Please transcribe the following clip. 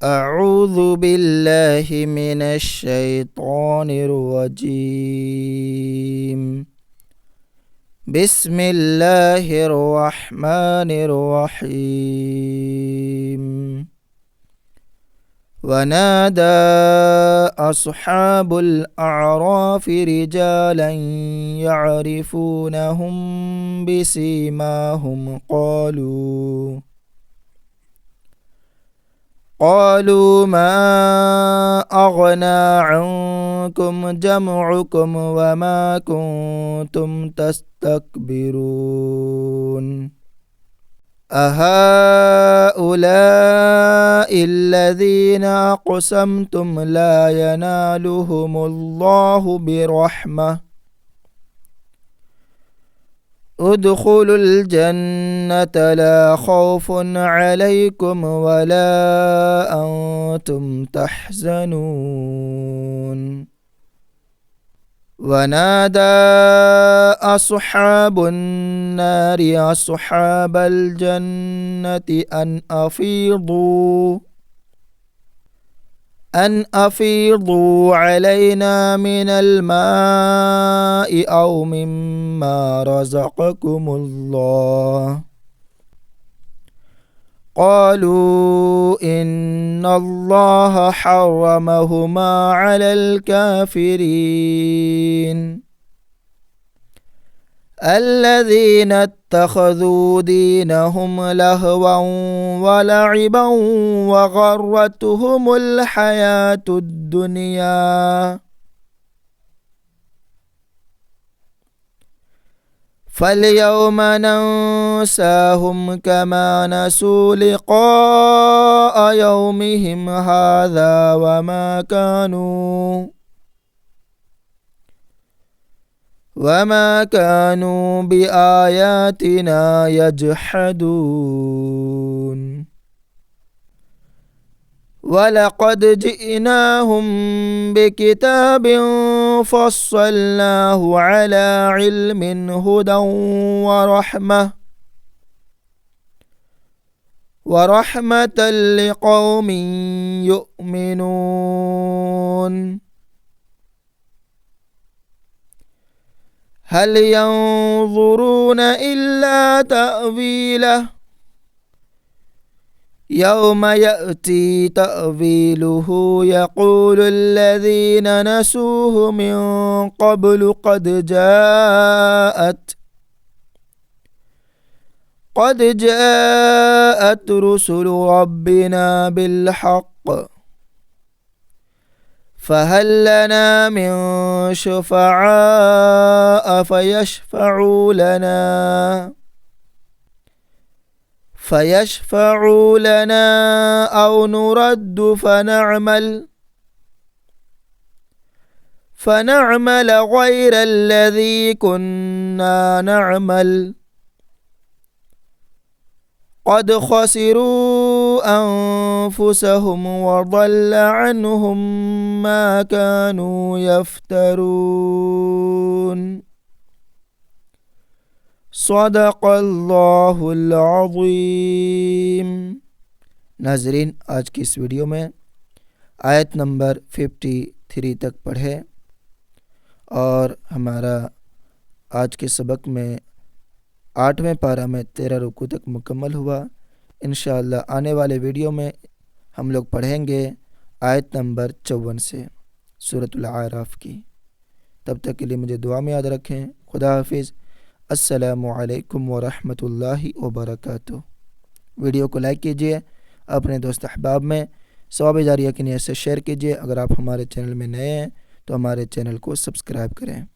أعوذ بالله من الشيطان الرجيم. بسم الله الرحمن الرحيم. ونادى أصحاب الأعراف رجالا يعرفونهم بسيماهم قالوا ما أغنى عنكم جمعكم وما كنتم تستكبرون أهؤلاء الذين أقسمتم لا ينالهم الله برحمة ادخلوا الجنة لا خوف عليكم ولا أنتم تحزنون ونادى أصحاب النار أصحاب الجنة أن أفيضوا علينا من الماء أو مما رزقكم الله قالوا إن الله حرمهما على الكافرين الذين اتخذوا دينهم لهوا ولعبا وغرتهم الحياة الدنيا فاليوم ننساهم كما نسوا لقاء يومهم هذا وما كانوا بآياتنا يجحدون ولقد جئناهم بكتاب فصلناه على علم هدى ورحمة لقوم يؤمنون هل ينظرون إلا تأويله يوم يأتي تأويله يقول الذين نسوه من قبل قد جاءت رسل ربنا بالحق فهل لنا من شفعاء فيشفعوا لنا أو نرد فنعمل غير الذي كنا نعمل قد خسروا أنفسهم وضل عنهم ما كانوا يفترون صدق अल्लाहुल अज़ीम। नाज़रीन, आज की इस वीडियो में आयत नंबर 53 तक पढ़े और हमारा आज के सबक में 8वें पारा में 13 रुकू तक मुकम्मल हुआ। इंशाअल्लाह आने वाले वीडियो में हम लोग पढ़ेंगे आयत नंबर 54 से सूरतुल आराफ की। तब तक के लिए मुझे दुआ में याद रखें। खुदा हाफिज़। अस्सलामु अलैकुम व रहमतुल्लाहि व बरकातुहू। वीडियो को लाइक कीजिए, अपने दोस्त अहबाब में सवाब जारिया की नियत से शेयर कीजिए। अगर आप हमारे चैनल में नए हैं तो हमारे चैनल को सब्सक्राइब करें।